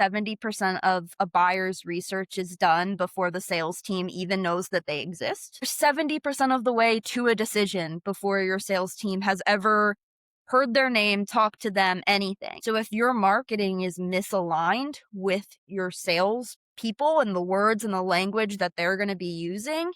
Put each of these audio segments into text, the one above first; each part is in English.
70% of a buyer's research is done before the sales team even knows that they exist. 70% of the way to a decision before your sales team has ever heard their name, talked to them, anything. So if your marketing is misaligned with your sales people and the words and the language that they're going to be using,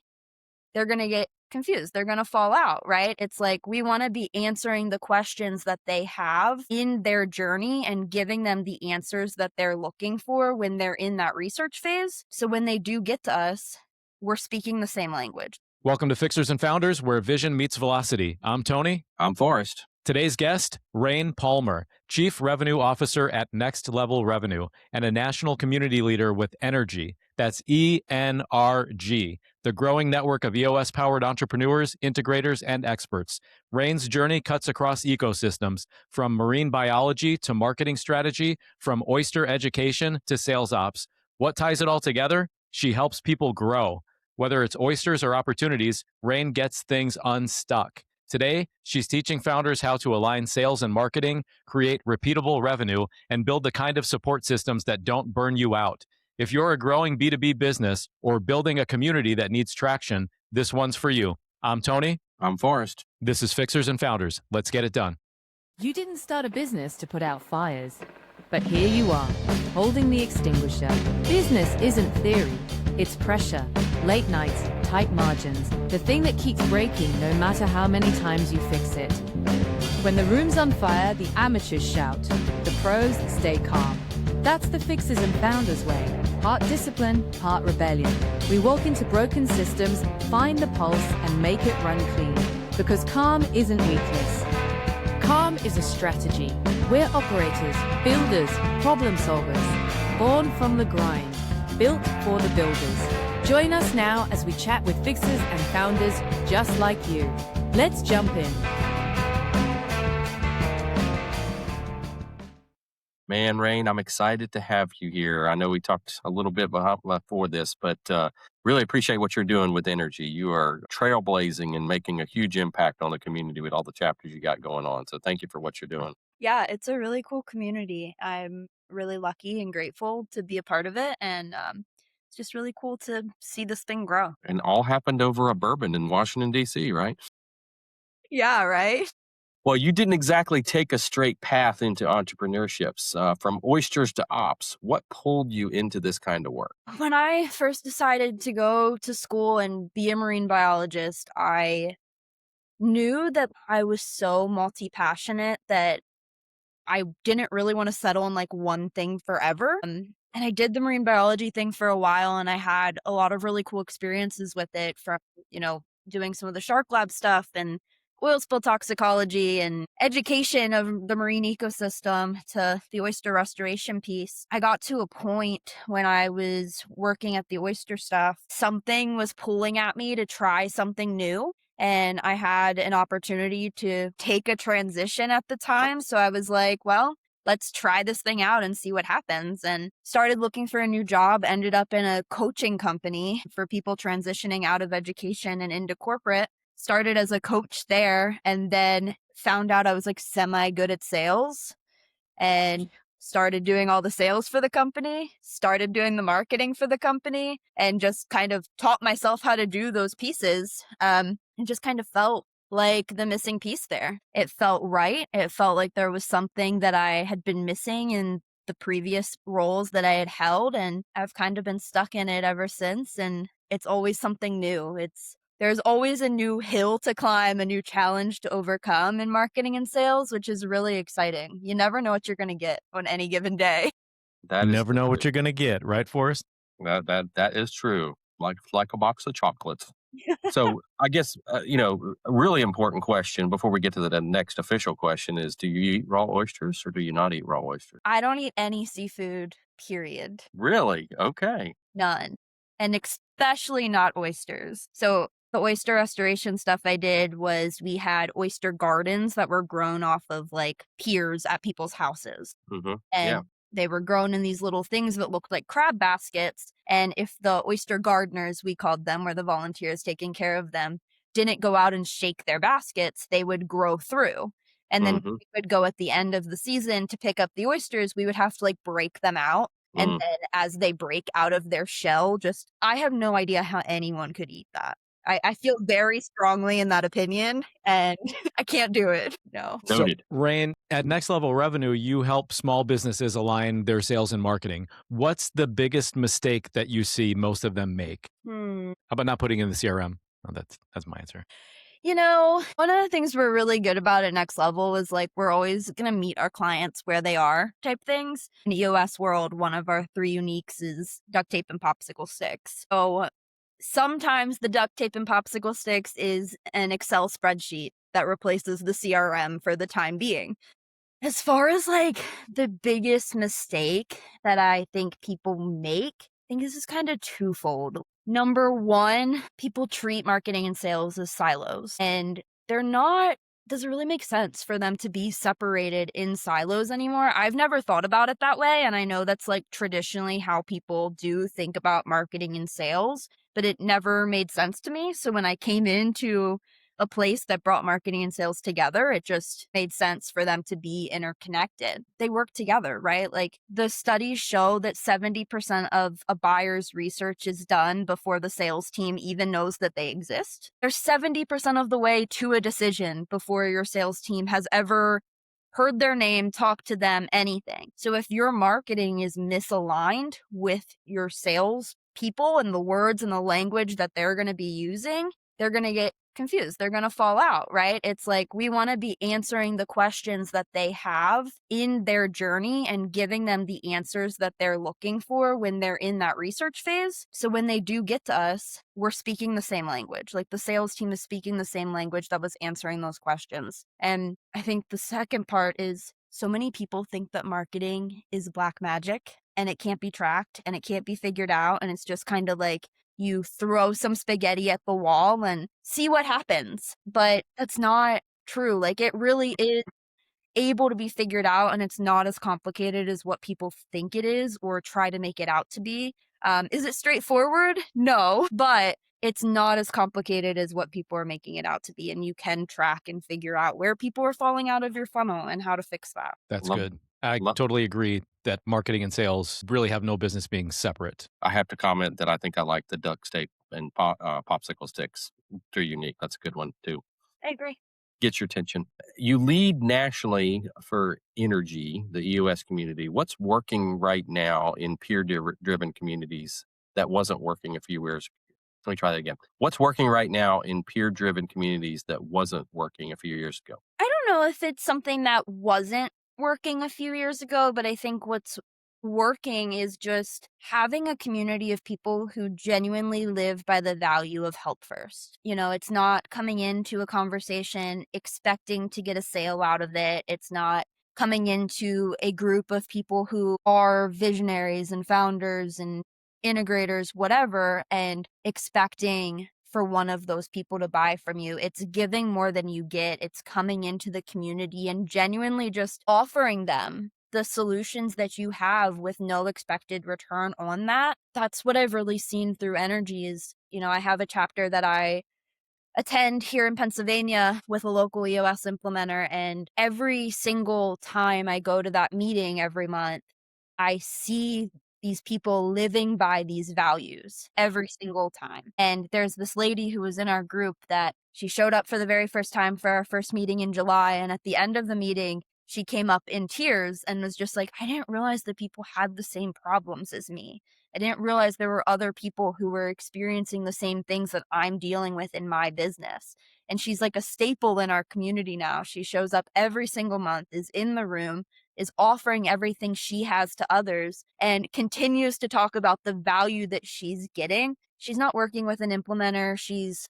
they're going to get confused. They're going to fall out, right? It's like we want to be answering the questions that they have in their journey and giving them the answers that they're looking for when they're in that research phase. So when they do get to us, we're speaking the same language. Welcome to Fixers and Founders, where vision meets velocity. I'm Tony. I'm Forrest. Today's guest, Rayne Palmer, Chief Revenue Officer at Next Level Revenue and a National Community Leader with ENRG. That's ENRG, the growing network of EOS-powered entrepreneurs, integrators, and experts. Rayne's journey cuts across ecosystems, from marine biology to marketing strategy, from oyster education to sales ops. What ties it all together? She helps people grow. Whether it's oysters or opportunities, Rayne gets things unstuck. Today, she's teaching founders how to align sales and marketing, create repeatable revenue, and build the kind of support systems that don't burn you out. If you're a growing B2B business or building a community that needs traction, this one's for you. I'm Tony. I'm Forrest. This is Fixers and Founders. Let's get it done. You didn't start a business to put out fires, but here you are, holding the extinguisher. Business isn't theory, it's pressure, late nights, tight margins, the thing that keeps breaking no matter how many times you fix it. When the room's on fire, the amateurs shout, the pros stay calm. That's the Fixers and Founders way. Part discipline, part rebellion. We walk into broken systems, find the pulse, and make it run clean. Because calm isn't weakness. Calm is a strategy. We're operators, builders, problem solvers. Born from the grind. Built for the builders. Join us now as we chat with Fixers and Founders just like you. Let's jump in. Man, Rayne, I'm excited to have you here. I know we talked a little bit before this, but really appreciate what you're doing with ENRG. You are trailblazing and making a huge impact on the community with all the chapters you got going on. So thank you for what you're doing. Yeah, it's a really cool community. I'm really lucky and grateful to be a part of it. And it's just really cool to see this thing grow. And all happened over a bourbon in Washington, D.C., right? Yeah, right? Well, you didn't exactly take a straight path into entrepreneurships. From oysters to ops, what pulled you into this kind of work? When I first decided to go to school and be a marine biologist, I knew that I was so multi-passionate that I didn't really want to settle in like one thing forever. And I did the marine biology thing for a while, and I had a lot of really cool experiences with it, from, doing some of the shark lab stuff and oil spill toxicology and education of the marine ecosystem to the oyster restoration piece. I got to a point when I was working at the oyster stuff, something was pulling at me to try something new. And I had an opportunity to take a transition at the time. So I was like, well, let's try this thing out and see what happens. And started looking for a new job, ended up in a coaching company for people transitioning out of education and into corporate. Started as a coach there, and then found out I was like semi good at sales and started doing all the sales for the company, started doing the marketing for the company, and just kind of taught myself how to do those pieces. And just kind of felt like the missing piece there. It felt right. It felt like there was something that I had been missing in the previous roles that I had held, and I've kind of been stuck in it ever since. And it's always something new. There's always a new hill to climb, a new challenge to overcome in marketing and sales, which is really exciting. You never know what you're going to get on any given day. You never know what you're going to get, right, Forrest? That is true. Like a box of chocolates. So I guess, a really important question before we get to the next official question is, do you eat raw oysters or do you not eat raw oysters? I don't eat any seafood, period. Really? Okay. None. And especially not oysters. So the oyster restoration stuff I did was we had oyster gardens that were grown off of like piers at people's houses. Mm-hmm. And they were grown in these little things that looked like crab baskets. And if the oyster gardeners, we called them, or the volunteers taking care of them, didn't go out and shake their baskets, they would grow through. And then we would go at the end of the season to pick up the oysters. We would have to like break them out And Mm. then as they break out of their shell, just I have no idea how anyone could eat that. I feel very strongly in that opinion, and I can't do it. No. So, Noted. Rayne, at Next Level Revenue, you help small businesses align their sales and marketing. What's the biggest mistake that you see most of them make? Hmm. How about not putting in the CRM? Oh, that's my answer. One of the things we're really good about at Next Level is like we're always going to meet our clients where they are type things. In EOS world, one of our three uniques is duct tape and popsicle sticks. So sometimes the duct tape and popsicle sticks is an Excel spreadsheet that replaces the CRM for the time being. As far as like the biggest mistake that I think people make, I think this is kind of twofold. Number one, people treat marketing and sales as silos, and they're not. Doesn't really make sense for them to be separated in silos anymore. I've never thought about it that way, and I know that's like traditionally how people do think about marketing and sales, but it never made sense to me. So when I came into a place that brought marketing and sales together, it just made sense for them to be interconnected. They work together, right? Like the studies show that 70% of a buyer's research is done before the sales team even knows that they exist. They're 70% of the way to a decision before your sales team has ever heard their name, talked to them, anything. So if your marketing is misaligned with your sales people and the words and the language that they're going to be using, they're going to get confused. They're going to fall out, right? It's like we want to be answering the questions that they have in their journey and giving them the answers that they're looking for when they're in that research phase. So when they do get to us, we're speaking the same language. Like the sales team is speaking the same language that was answering those questions. And I think the second part is so many people think that marketing is black magic and it can't be tracked and it can't be figured out. And it's just kind of like, you throw some spaghetti at the wall and see what happens. But that's not true. Like it really is able to be figured out, and it's not as complicated as what people think it is or try to make it out to be. Is it straightforward? No, but it's not as complicated as what people are making it out to be. And you can track and figure out where people are falling out of your funnel and how to fix that. That's Love, good. I love. totally agree that marketing and sales really have no business being separate. I have to comment that I think I like the duct tape and popsicle sticks. They're unique. That's a good one too. I agree. Gets your attention. You lead nationally for ENRG, the EOS community. What's working right now in peer-driven communities that wasn't working a few years? Let me try that again. What's working right now in peer-driven communities that wasn't working a few years ago? I don't know if it's something that wasn't working a few years ago, but I think what's working is just having a community of people who genuinely live by the value of help first. It's not coming into a conversation expecting to get a sale out of it. It's not coming into a group of people who are visionaries and founders and integrators, whatever, and expecting for one of those people to buy from you. It's giving more than you get. It's coming into the community and genuinely just offering them the solutions that you have with no expected return on that. That's what I've really seen through ENRG is, I have a chapter that I attend here in Pennsylvania with a local EOS implementer, and every single time I go to that meeting every month, I see these people living by these values every single time. And there's this lady who was in our group that she showed up for the very first time for our first meeting in July. And at the end of the meeting, she came up in tears and was just like, I didn't realize that people had the same problems as me. I didn't realize there were other people who were experiencing the same things that I'm dealing with in my business. And she's like a staple in our community now. She shows up every single month, is in the room, is offering everything she has to others, and continues to talk about the value that she's getting. She's not working with an implementer. She's,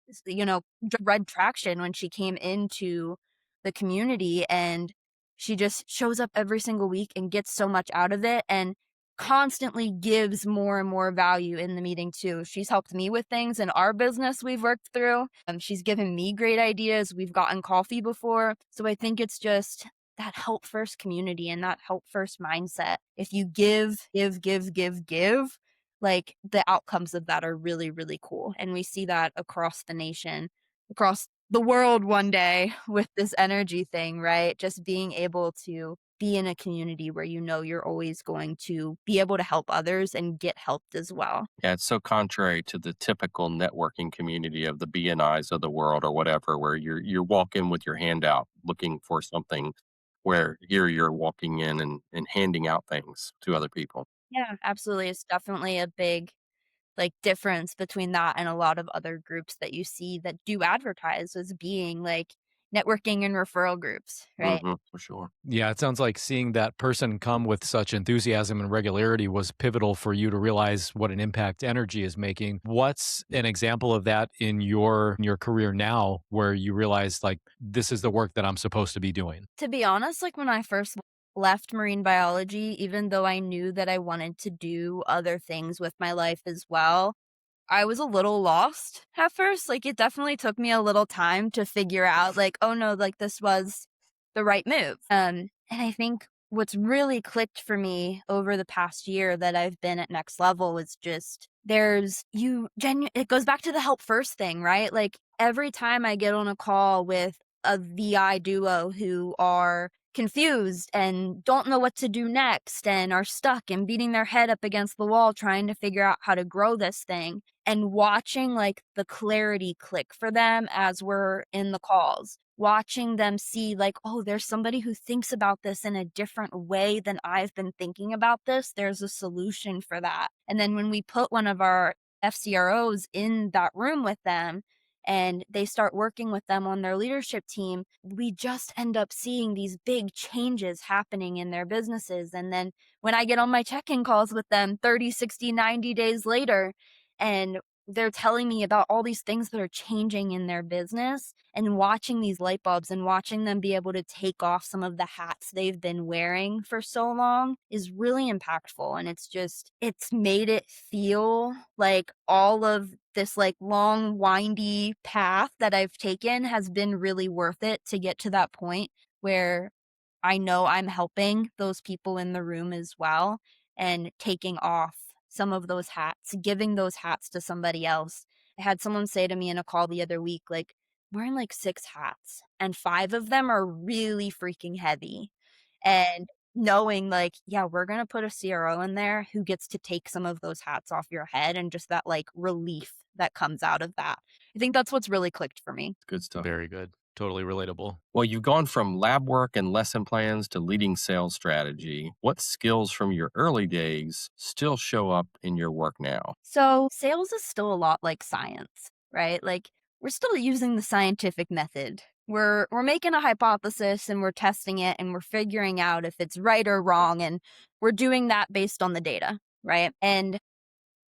read traction when she came into the community, and she just shows up every single week and gets so much out of it and constantly gives more and more value in the meeting too. She's helped me with things in our business we've worked through. She's given me great ideas. We've gotten coffee before. So I think it's just that help first community and that help first mindset. If you give, like the outcomes of that are really, really cool. And we see that across the nation, across the world one day with this energy thing, right? Just being able to be in a community where you know you're always going to be able to help others and get helped as well. Yeah, it's so contrary to the typical networking community of the BNIs of the world or whatever, where you're walking with your hand out looking for something, where here you're walking in and handing out things to other people. Yeah, absolutely. It's definitely a big like difference between that and a lot of other groups that you see that do advertise as being like networking and referral groups, right? For sure. Yeah, it sounds like seeing that person come with such enthusiasm and regularity was pivotal for you to realize what an impact energy is making. What's an example of that in your career now where you realize like this is the work that I'm supposed to be doing? To be honest, like when I first left marine biology, even though I knew that I wanted to do other things with my life as well, I was a little lost at first. Like it definitely took me a little time to figure out like, oh no, like this was the right move. And I think what's really clicked for me over the past year that I've been at next level is just it goes back to the help first thing, right? Like every time I get on a call with a VI duo who are confused and don't know what to do next and are stuck and beating their head up against the wall trying to figure out how to grow this thing and watching like the clarity click for them as we're in the calls, watching them see like, oh, there's somebody who thinks about this in a different way than I've been thinking about this. There's a solution for that. And then when we put one of our FCROs in that room with them and they start working with them on their leadership team, we just end up seeing these big changes happening in their businesses. And then when I get on my check-in calls with them 30, 60, 90 days later, and they're telling me about all these things that are changing in their business and watching these light bulbs and watching them be able to take off some of the hats they've been wearing for so long is really impactful. And it's made it feel like all of this like long, windy path that I've taken has been really worth it to get to that point where I know I'm helping those people in the room as well and taking off some of those hats, giving those hats to somebody else. I had someone say to me in a call the other week, like, wearing like 6 hats and 5 of them are really freaking heavy. And knowing like, yeah, we're going to put a CRO in there who gets to take some of those hats off your head and just that like relief that comes out of that. I think that's what's really clicked for me. Good stuff. Very good. Totally relatable. Well, you've gone from lab work and lesson plans to leading sales strategy. What skills from your early days still show up in your work now? So, sales is still a lot like science, right? Like we're still using the scientific method. We're making a hypothesis and we're testing it and we're figuring out if it's right or wrong and we're doing that based on the data, right? And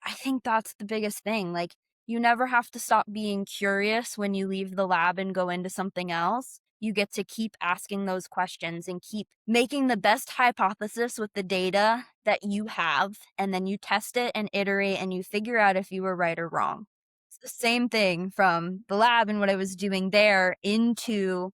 I think that's the biggest thing. Like, you never have to stop being curious when you leave the lab and go into something else. You get to keep asking those questions and keep making the best hypothesis with the data that you have. And then you test it and iterate and you figure out if you were right or wrong. It's the same thing from the lab and what I was doing there into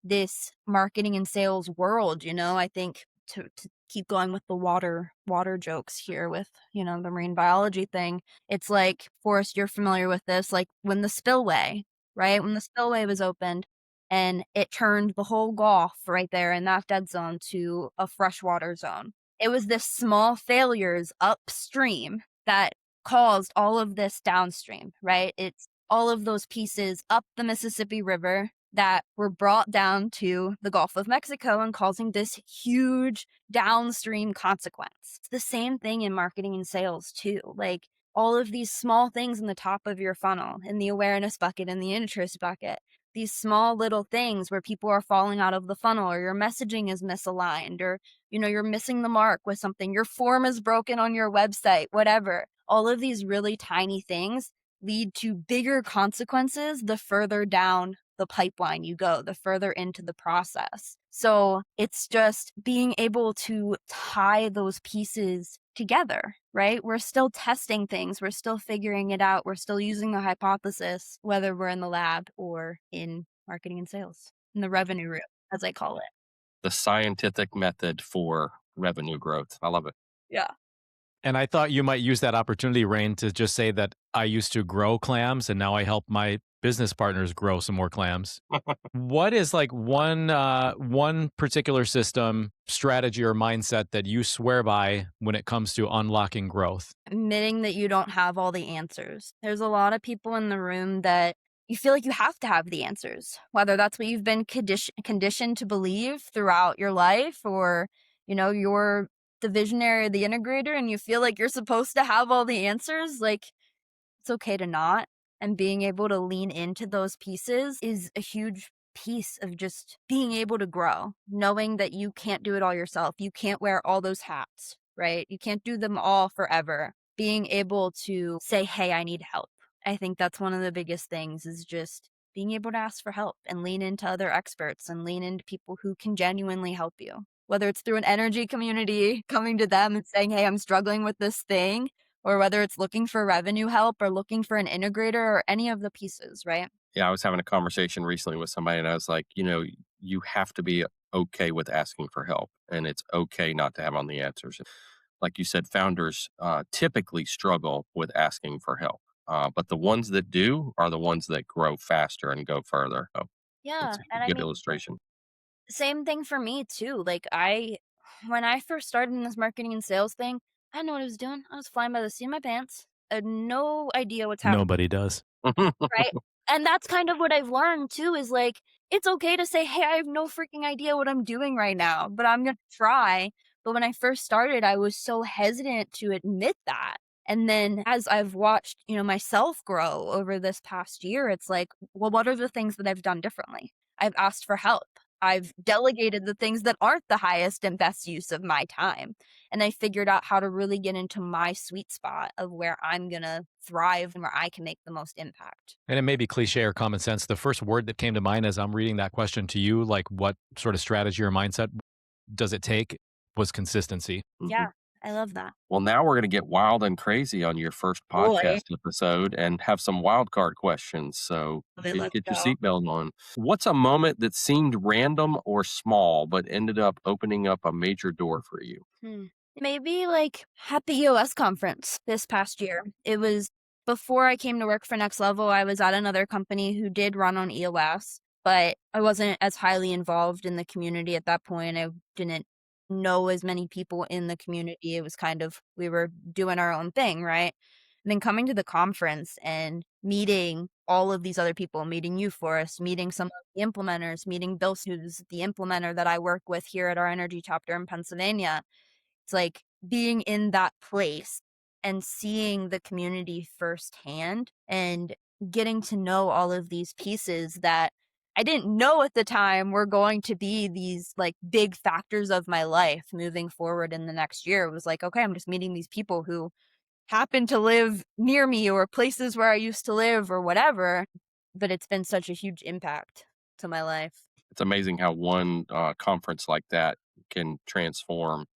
this marketing and sales world. I think to keep going with the water jokes here with the marine biology thing, it's like, Forrest, you're familiar with this, like when the spillway, right, when the spillway was opened and it turned the whole Gulf right there in that dead zone to a freshwater zone. It was this small failures upstream that caused all of this downstream, right? It's all of those pieces up the Mississippi River that were brought down to the Gulf of Mexico and causing this huge downstream consequence. It's the same thing in marketing and sales too. Like all of these small things in the top of your funnel, in the awareness bucket, in the interest bucket, these small little things where people are falling out of the funnel or your messaging is misaligned or, you're missing the mark with something, your form is broken on your website, whatever. All of these really tiny things lead to bigger consequences the further down the pipeline you go, the further into the process. So it's just being able to tie those pieces together, right? We're still testing things. We're still figuring it out. We're still using the hypothesis, whether we're in the lab or in marketing and sales, in the revenue room, as I call it. The scientific method for revenue growth. I love it. Yeah. And I thought you might use that opportunity, Rayne, to just say that I used to grow clams and now I help my business partners grow some more clams. What is like one particular system, strategy, or mindset that you swear by when it comes to unlocking growth? Admitting that you don't have all the answers. There's a lot of people in the room that you feel like you have to have the answers, whether that's what you've been conditioned to believe throughout your life, or, you're the visionary or the integrator and you feel like you're supposed to have all the answers. Like, it's okay to not. And being able to lean into those pieces is a huge piece of just being able to grow, knowing that you can't do it all yourself. You can't wear all those hats, right? You can't do them all forever. Being able to say, hey, I need help. I think that's one of the biggest things, is just being able to ask for help and lean into other experts and lean into people who can genuinely help you. Whether it's through an energy community, coming to them and saying, hey, I'm struggling with this thing, or whether it's looking for revenue help or looking for an integrator or any of the pieces, right? Yeah, I was having a conversation recently with somebody and I was like, you have to be okay with asking for help and it's okay not to have all the answers. Like you said, founders typically struggle with asking for help. But the ones that do are the ones that grow faster and go further. So Yeah, it's a and I good mean, illustration. same thing for me too. Like, when I first started in this marketing and sales thing, I didn't know what I was doing. I was flying by the seat of my pants. I had no idea what's happening. Nobody does. Right? And that's kind of what I've learned too, is like, it's okay to say, "Hey, I have no freaking idea what I'm doing right now, but I'm gonna try." But when I first started, I was so hesitant to admit that. And then as I've watched, myself grow over this past year, it's like, well, what are the things that I've done differently? I've asked for help. I've delegated the things that aren't the highest and best use of my time. And I figured out how to really get into my sweet spot of where I'm going to thrive and where I can make the most impact. And it may be cliche or common sense. The first word that came to mind as I'm reading that question to you, like what sort of strategy or mindset does it take, was consistency. Mhm. Yeah, I love that. Well, now we're going to get wild and crazy on your first Boy, podcast episode and have some wild card questions. So let's get your go. seatbelt on. What's a moment that seemed random or small, but ended up opening up a major door for you? Hmm. Maybe like at the EOS conference this past year. It was before I came to work for Next Level. I was at another company who did run on EOS, but I wasn't as highly involved in the community at that point. I didn't know as many people in the community. It was kind of, we were doing our own thing, right? And then coming to the conference and meeting all of these other people, meeting you, Forrest, meeting some of the implementers, meeting Bill, who's the implementer that I work with here at our energy chapter in Pennsylvania. It's like being in that place and seeing the community firsthand and getting to know all of these pieces that I didn't know at the time were going to be these like big factors of my life moving forward in the next year. It was like, okay, I'm just meeting these people who happen to live near me or places where I used to live or whatever. But it's been such a huge impact to my life. It's amazing how one conference like that can transform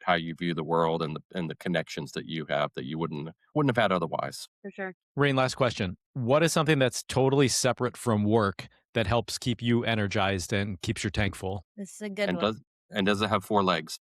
how you view the world and the connections that you have that you wouldn't have had otherwise. For sure. Rain, last question. What is something that's totally separate from work that helps keep you energized and keeps your tank full? This is a good And one. does it have four legs?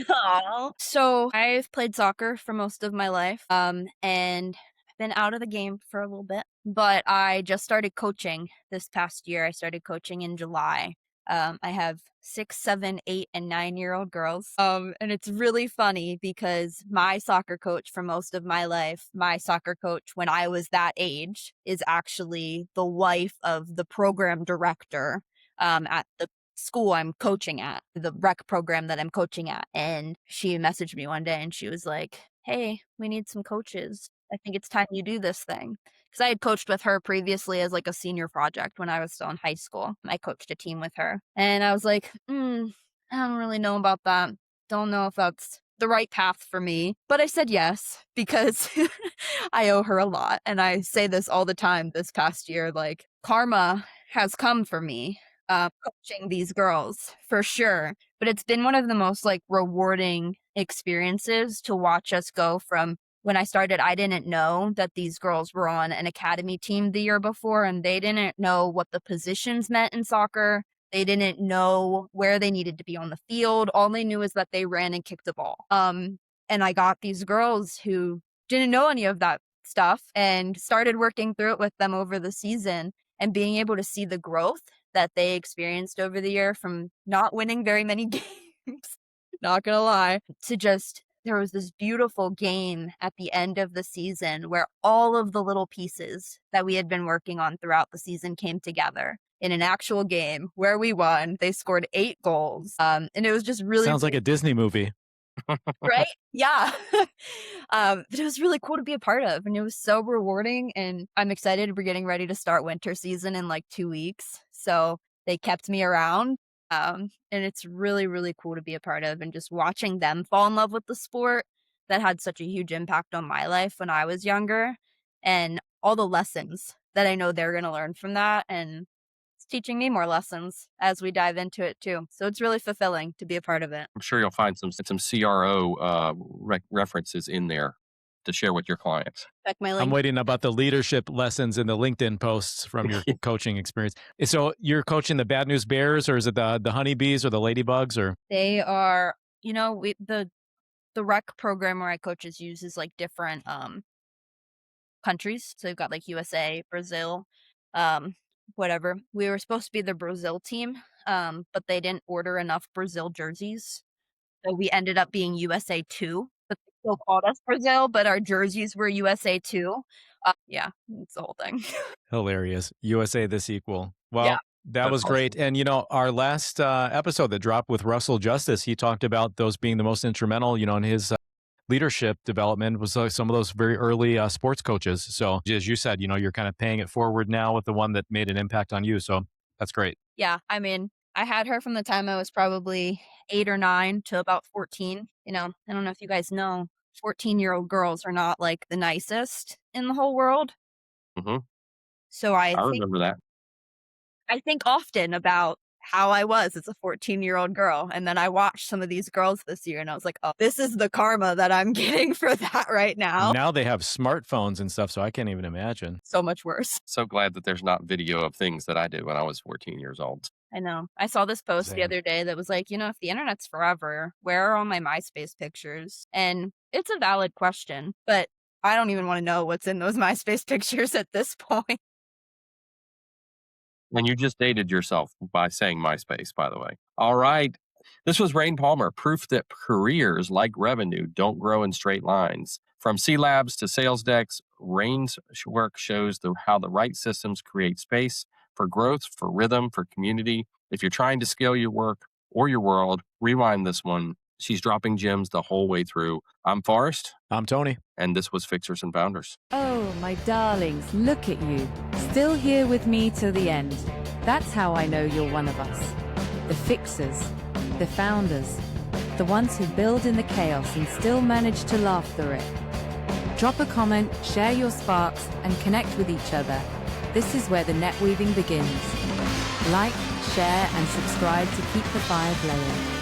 Aw. So I've played soccer for most of my life, and I've been out of the game for a little bit, but I just started coaching this past year. I started coaching in July. I have 6, 7, 8, and 9-year-old girls. And it's really funny because my soccer coach for most of my life, my soccer coach when I was that age, is actually the wife of the program director at the school I'm coaching at, the rec program that I'm coaching at. And she messaged me one day and she was like, hey, we need some coaches. I think it's time you do this thing. Because I had coached with her previously as like a senior project when I was still in high school. I coached a team with her. And I was like, I don't really know about that. Don't know if that's the right path for me. But I said yes because I owe her a lot. And I say this all the time this past year, like karma has come for me coaching these girls for sure. But it's been one of the most like rewarding experiences to watch us go from when I started. I didn't know that these girls were on an academy team the year before, and they didn't know what the positions meant in soccer. They didn't know where they needed to be on the field. All they knew is that they ran and kicked the ball. And I got these girls who didn't know any of that stuff and started working through it with them over the season and being able to see the growth that they experienced over the year from not winning very many games, not gonna lie, to just there was this beautiful game at the end of the season where all of the little pieces that we had been working on throughout the season came together in an actual game where we won. They scored 8 goals. And it was just really, Sounds like a Disney movie. right? Yeah. But it was really cool to be a part of, and it was so rewarding, and I'm excited. We're getting ready to start winter season in, like, 2 weeks, so they kept me around, and it's really, really cool to be a part of, and just watching them fall in love with the sport that had such a huge impact on my life when I was younger, and all the lessons that I know they're gonna learn from that, and it's teaching me more lessons as we dive into it too, so it's really fulfilling to be a part of it. I'm sure you'll find some CRO references in there to share with your clients. Check my I'm link. waiting about the leadership lessons in the LinkedIn posts from your coaching experience. So you're coaching the Bad News Bears, or is it the honeybees or the ladybugs, or? They are, the rec program where I coaches uses like different countries. So you've got like USA, Brazil, um, whatever. We were supposed to be the Brazil team, but they didn't order enough Brazil jerseys. So we ended up being USA 2, but they still called us Brazil, but our jerseys were USA 2. Yeah, it's the whole thing. Hilarious. USA the sequel. Yeah. Well, that That's was great. And, our last episode that dropped with Russell Justice, he talked about those being the most instrumental, in his leadership development was some of those very early sports coaches. So as you said, you're kind of paying it forward now with the one that made an impact on you. So that's great. Yeah, I mean, I had her from the time I was probably 8 or 9 to about 14. I don't know if you guys know, 14-year-old girls are not like the nicest in the whole world. Hmm. So I remember that. I think often about how I was as a 14-year-old girl. And then I watched some of these girls this year and I was like, oh, this is the karma that I'm getting for that right now. Now they have smartphones and stuff, so I can't even imagine. So much worse. So glad that there's not video of things that I did when I was 14 years old. I know. I saw this post the Same. other day that was like, if the internet's forever, where are all my MySpace pictures? And it's a valid question, but I don't even want to know what's in those MySpace pictures at this point. And you just dated yourself by saying MySpace, by the way. All right. This was Rayne Palmer, proof that careers like revenue don't grow in straight lines. From C Labs to sales decks, Rayne's work shows how the right systems create space for growth, for rhythm, for community. If you're trying to scale your work or your world, rewind this one. She's dropping gems the whole way through. I'm Forrest. I'm Tony. And this was Fixers and Founders. Oh, my darlings, look at you. Still here with me till the end. That's how I know you're one of us. The fixers, the founders, the ones who build in the chaos and still manage to laugh through it. Drop a comment, share your sparks, and connect with each other. This is where the net weaving begins. Like, share, and subscribe to keep the fire blowing.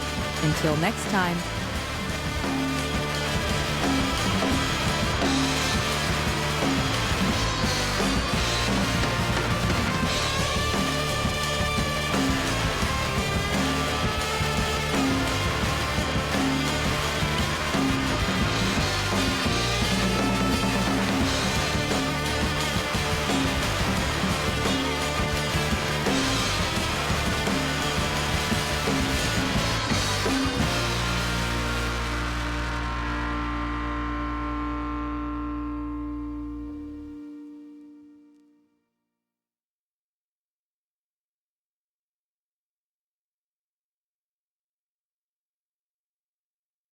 Until next time.